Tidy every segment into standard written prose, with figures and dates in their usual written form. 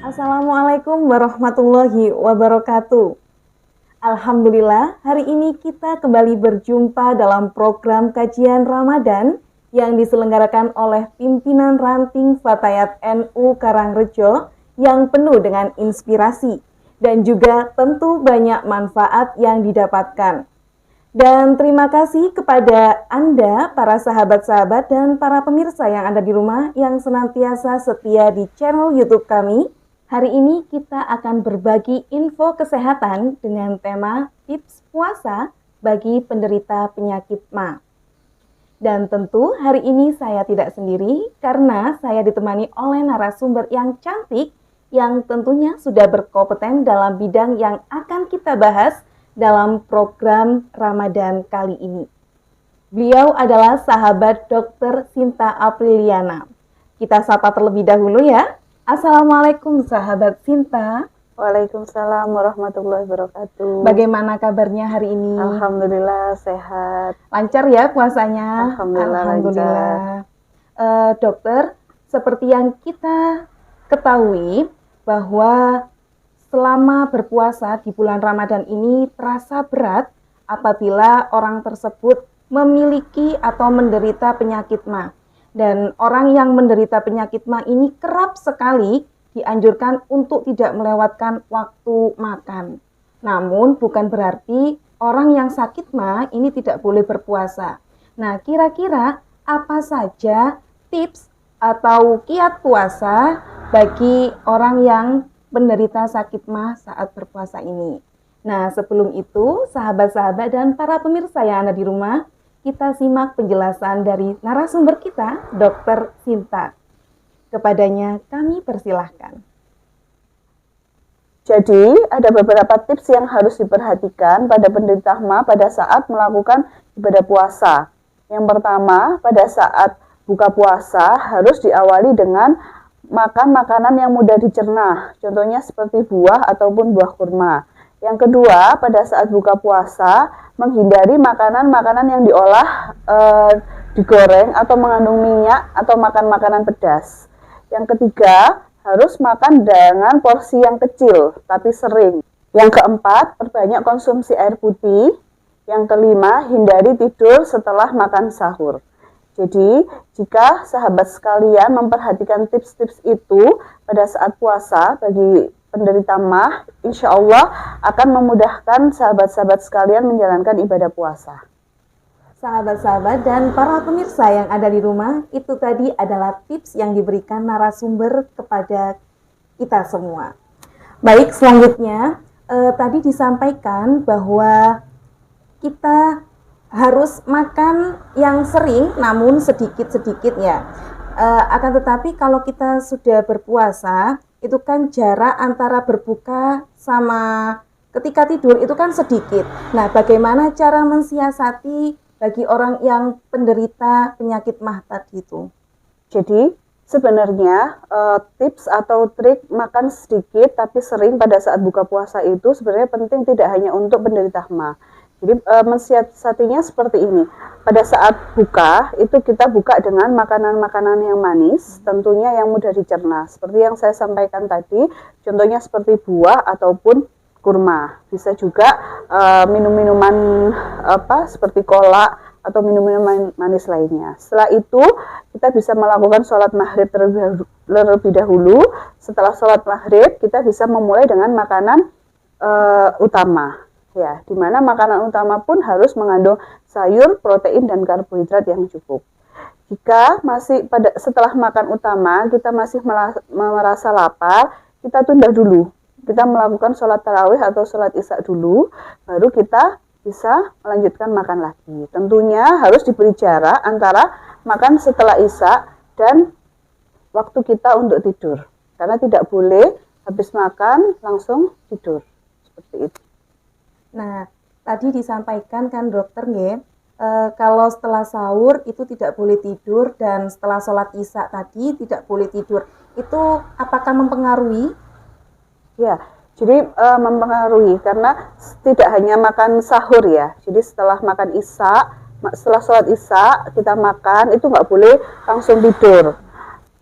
Assalamualaikum warahmatullahi wabarakatuh. Alhamdulillah, hari ini kita kembali berjumpa dalam program kajian Ramadan yang diselenggarakan oleh pimpinan ranting Fatayat NU Karangrejo yang penuh dengan inspirasi dan juga tentu banyak manfaat yang didapatkan. Dan terima kasih kepada Anda, para sahabat-sahabat dan para pemirsa yang ada di rumah yang senantiasa setia di channel YouTube kami. Hari ini kita akan berbagi info kesehatan dengan tema tips puasa bagi penderita penyakit MA. Dan tentu hari ini saya tidak sendiri karena saya ditemani oleh narasumber yang cantik yang tentunya sudah berkompeten dalam bidang yang akan kita bahas dalam program Ramadan kali ini. Beliau adalah sahabat Dr. Sinta Apriliana. Kita sapa terlebih dahulu ya. Assalamualaikum sahabat Sinta. Waalaikumsalam warahmatullahi wabarakatuh. Bagaimana kabarnya hari ini? Alhamdulillah sehat. Lancar ya puasanya? Alhamdulillah. Dokter, seperti yang kita ketahui bahwa selama berpuasa di bulan Ramadan ini terasa berat apabila orang tersebut memiliki atau menderita penyakit MA. Dan orang yang menderita penyakit MA ini kerap sekali dianjurkan untuk tidak melewatkan waktu makan. Namun bukan berarti orang yang sakit MA ini tidak boleh berpuasa. Nah, kira-kira apa saja tips atau kiat puasa bagi orang yang menderita sakit MA saat berpuasa ini? Nah, sebelum itu, sahabat-sahabat dan para pemirsa yang ada di rumah, kita simak penjelasan dari narasumber kita, Dr. Sinta. Kepadanya kami persilahkan. Jadi, ada beberapa tips yang harus diperhatikan pada penderita MA pada saat melakukan ibadah puasa. Yang pertama, pada saat buka puasa harus diawali dengan makan makanan yang mudah dicerna, contohnya seperti buah ataupun buah kurma. Yang kedua, pada saat buka puasa, menghindari makanan-makanan yang diolah, digoreng atau mengandung minyak atau makan makanan pedas. Yang ketiga, harus makan dengan porsi yang kecil, tapi sering. Yang keempat, perbanyak konsumsi air putih. Yang kelima, hindari tidur setelah makan sahur. Jadi, jika sahabat sekalian memperhatikan tips-tips itu pada saat puasa bagi penderita MA, insya Allah akan memudahkan sahabat-sahabat sekalian menjalankan ibadah puasa. Sahabat-sahabat dan para pemirsa yang ada di rumah, itu tadi adalah tips yang diberikan narasumber kepada kita semua. Baik, selanjutnya tadi disampaikan bahwa kita harus makan yang sering namun sedikit-sedikit ya. Akan tetapi kalau kita sudah berpuasa, itu kan jarak antara berbuka sama ketika tidur itu kan sedikit. Nah, bagaimana cara mensiasati bagi orang yang penderita penyakit MA tadi itu? Jadi, sebenarnya tips atau trik makan sedikit tapi sering pada saat buka puasa itu sebenarnya penting tidak hanya untuk penderita MA. Jadi mensiasatinya seperti ini. Pada saat buka, itu kita buka dengan makanan-makanan yang manis, tentunya yang mudah dicerna. Seperti yang saya sampaikan tadi, contohnya seperti buah ataupun kurma. Bisa juga minum-minuman seperti cola atau minum-minuman manis lainnya. Setelah itu, kita bisa melakukan sholat maghrib terlebih dahulu. Setelah sholat maghrib, kita bisa memulai dengan makanan utama. Ya, di mana makanan utama pun harus mengandung sayur, protein, dan karbohidrat yang cukup. Jika masih setelah makan utama kita masih merasa lapar, kita tunda dulu. Kita melakukan sholat tarawih atau sholat isya dulu, baru kita bisa melanjutkan makan lagi. Tentunya harus diberi jarak antara makan setelah isya dan waktu kita untuk tidur. Karena tidak boleh habis makan langsung tidur. Seperti itu. Nah, tadi disampaikan kan dokter kalau setelah sahur itu tidak boleh tidur dan setelah sholat isya tadi tidak boleh tidur. Itu apakah mempengaruhi? Ya, jadi mempengaruhi karena tidak hanya makan sahur ya. Jadi setelah makan isya, setelah sholat isya kita makan itu nggak boleh langsung tidur.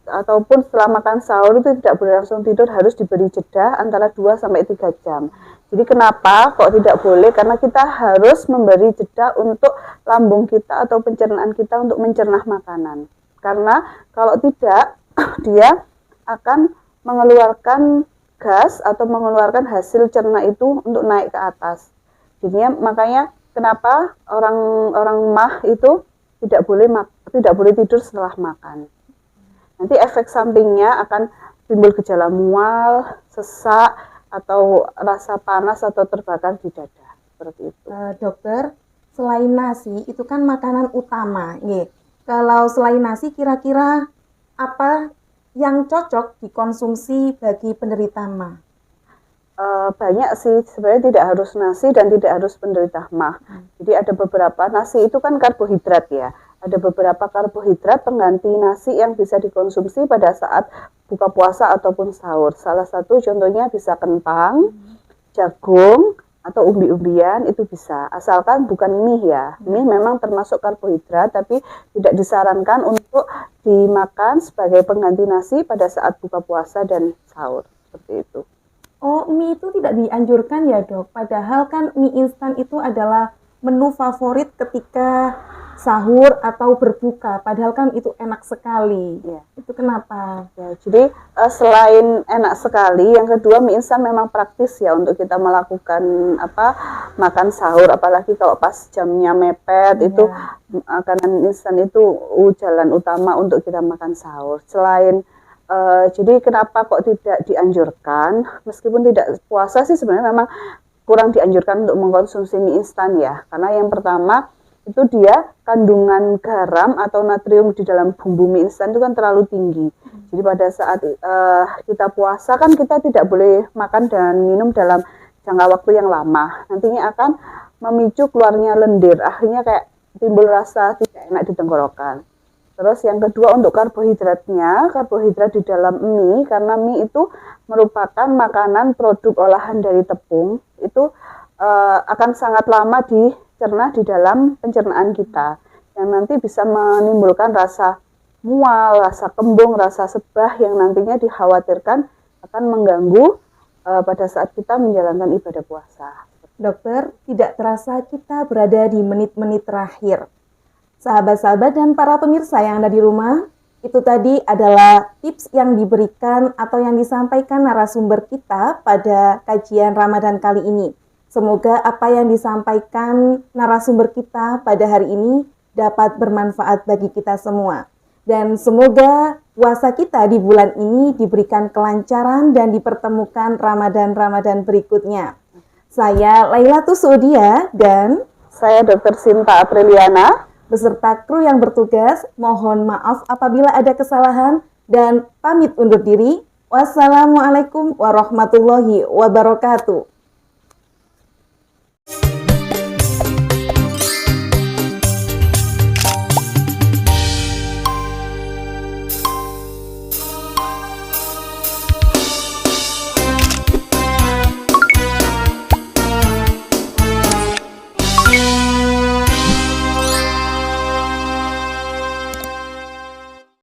ataupun setelah makan sahur itu tidak boleh langsung tidur, harus diberi jeda antara 2 sampai 3 jam. Jadi kenapa kok tidak boleh? Karena kita harus memberi jeda untuk lambung kita atau pencernaan kita untuk mencerna makanan. Karena kalau tidak, dia akan mengeluarkan gas atau mengeluarkan hasil cerna itu untuk naik ke atas. Jadinya makanya kenapa orang mah itu tidak boleh tidur setelah makan. Nanti efek sampingnya akan timbul gejala mual, sesak, atau rasa panas atau terbakar di dada. Seperti itu. Dokter, selain nasi itu kan makanan utama. Nih, kalau selain nasi kira-kira apa yang cocok dikonsumsi bagi penderita MAH? Banyak sih, sebenarnya tidak harus nasi dan tidak harus penderita MAH. Jadi ada beberapa, nasi itu kan karbohidrat ya. Ada beberapa karbohidrat pengganti nasi yang bisa dikonsumsi pada saat buka puasa ataupun sahur. Salah satu contohnya bisa kentang, jagung, atau umbi-umbian, itu bisa. Asalkan bukan mie ya. Mie memang termasuk karbohidrat, tapi tidak disarankan untuk dimakan sebagai pengganti nasi pada saat buka puasa dan sahur. Seperti itu. Oh, mie itu tidak dianjurkan ya dok? Padahal kan mie instan itu adalah menu favorit ketika sahur atau berbuka, padahal kan itu enak sekali. Ya. Itu kenapa? Ya, jadi selain enak sekali, yang kedua mie instan memang praktis ya untuk kita melakukan makan sahur, apalagi kalau pas jamnya mepet. Ya. Itu makanan instan itu jalan utama untuk kita makan sahur. Jadi kenapa kok tidak dianjurkan, meskipun tidak puasa sih sebenarnya memang kurang dianjurkan untuk mengkonsumsi mie instan ya, karena yang pertama itu dia kandungan garam atau natrium di dalam bumbu mie instan itu kan terlalu tinggi. Jadi pada saat kita puasa kan kita tidak boleh makan dan minum dalam jangka waktu yang lama. Nantinya akan memicu keluarnya lendir, akhirnya kayak timbul rasa tidak enak di tenggorokan. Terus yang kedua untuk karbohidratnya, karbohidrat di dalam mie, karena mie itu merupakan makanan produk olahan dari tepung, itu akan sangat lama dicerna di dalam pencernaan kita, yang nanti bisa menimbulkan rasa mual, rasa kembung, rasa sebah yang nantinya dikhawatirkan akan mengganggu pada saat kita menjalankan ibadah puasa. Dokter, tidak terasa kita berada di menit-menit terakhir. Sahabat-sahabat dan para pemirsa yang ada di rumah, itu tadi adalah tips yang diberikan atau yang disampaikan narasumber kita pada kajian Ramadan kali ini. Semoga apa yang disampaikan narasumber kita pada hari ini dapat bermanfaat bagi kita semua. Dan semoga puasa kita di bulan ini diberikan kelancaran dan dipertemukan Ramadan-Ramadan berikutnya. Saya Lailatus Sudia dan saya Dr. Sinta Apriliana beserta kru yang bertugas. Mohon maaf apabila ada kesalahan dan pamit undur diri. Wassalamualaikum warahmatullahi wabarakatuh.